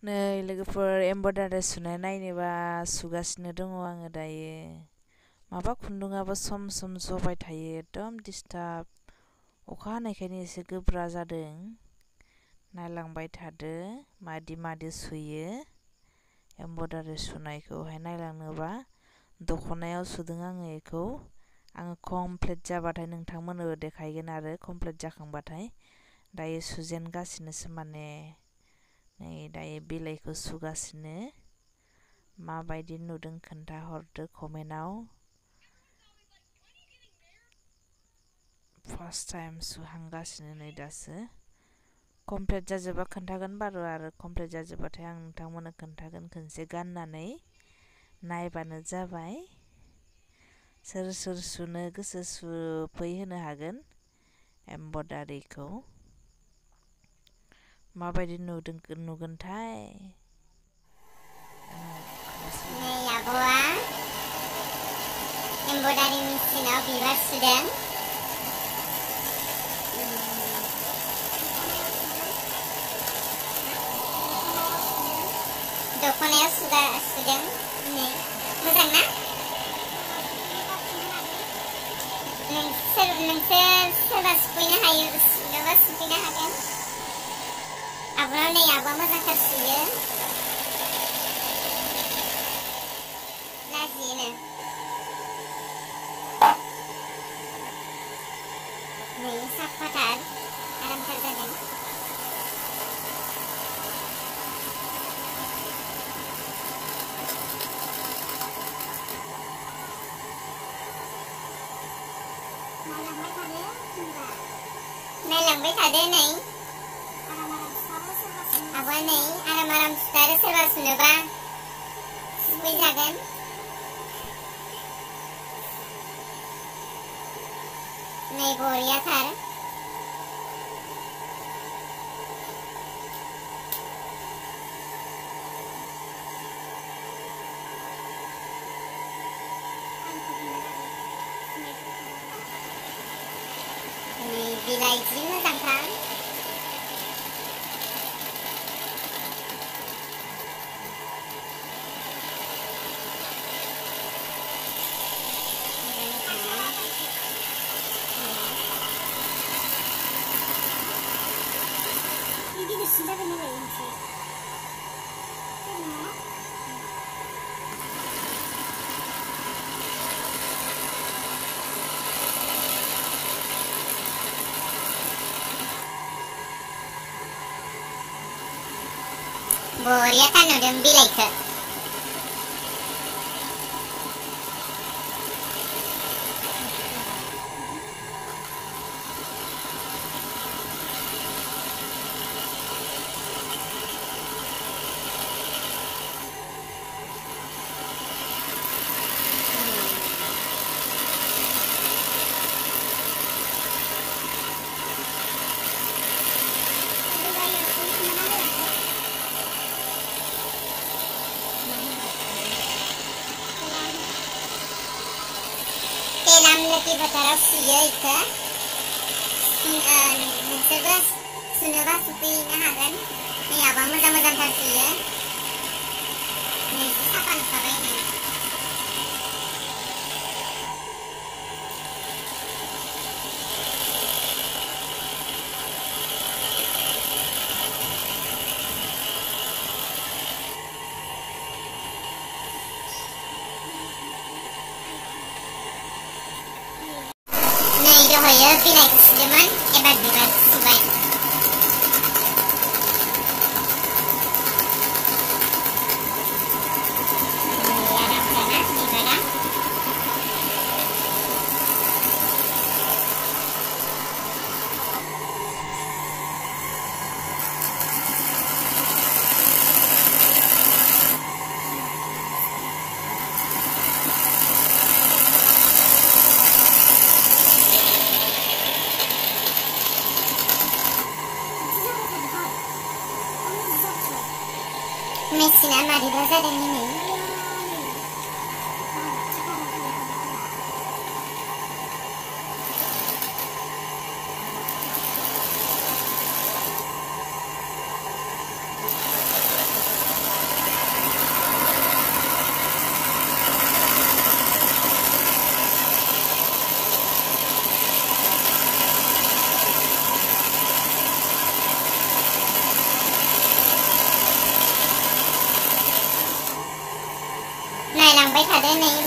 नै लोगोफोर एम्ब्रयडारि सुनाय नायनोबा सुगासिनो दङ आङो दायो। माबा खुन्दुङाबो सम सम जबाय थायो, एकदम डिस्टार्ब। अखा हानायखायनो एसे गोब्रा जादों। नायलांबाय थादो मादि मादि सुयो। एम्ब्रयडारि सुनायखौहाय नायलांनोबा दख'नायाव सुदों आङो बेखौ। आङो कमप्लिट जाबाथाय नोंथांमोननोबो देखायगोन आरो कमप्लिट जाखांबाथाय। दायो सुजेनगासिनोसो माने। नै दायो बिलाइखौ सुगासिनो। माबायदि नुदों खोन्थाहरदो कमेन्टआव। फार्स्ट टाइम सुहांगासिनो नै दासो। कमप्लिट जाजोबा खोन्थागोन बारु, आरो कमप्लिट जाजोब्बाथाय आं नोंथांमोननो खोन्थागोन खनसे गाननानै। नायबानो जाबाय। सोर सोर सुनो गोसो सुफैहोनो हागोन एम्ब्रयडारिखौ। माबायदि नुगोनथाय। नै आब'आ एम्ब्रयडारि मेचिनाव बिबार सुदों। दख'नायाव सुदों। नै मोजां ना? नोंसोर सोरबा सुफैनो हायो, सुनोबा सुफैनो हागोन। आब'नाव नै आब'आ मोजांथार सुयो। लाजियोनो। नै साफाथार, आरामथार जादों। नायलांबाय थादो नै। आब'आ नै आराम सुथारो, सोरबा सुनोबा सुफैजागोन। नै बरियाथार। बिलाइ जि मोजांथार। बरियाथार नुदों बिलाइखौ। लोखि फोथाराव सुयो इखो। नोंसोरबो सुनोबा सुफैनो हागोन। नै आब'आ मोजांथार सुयो। नै साफा नुखाबाय नै। दहायो बिलाइखौ सुदोंमोन, एबार बिबार सुबाय। आरामथारना बिबारा। मेचिना मारैबा जादों दिनै।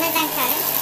मोजांथार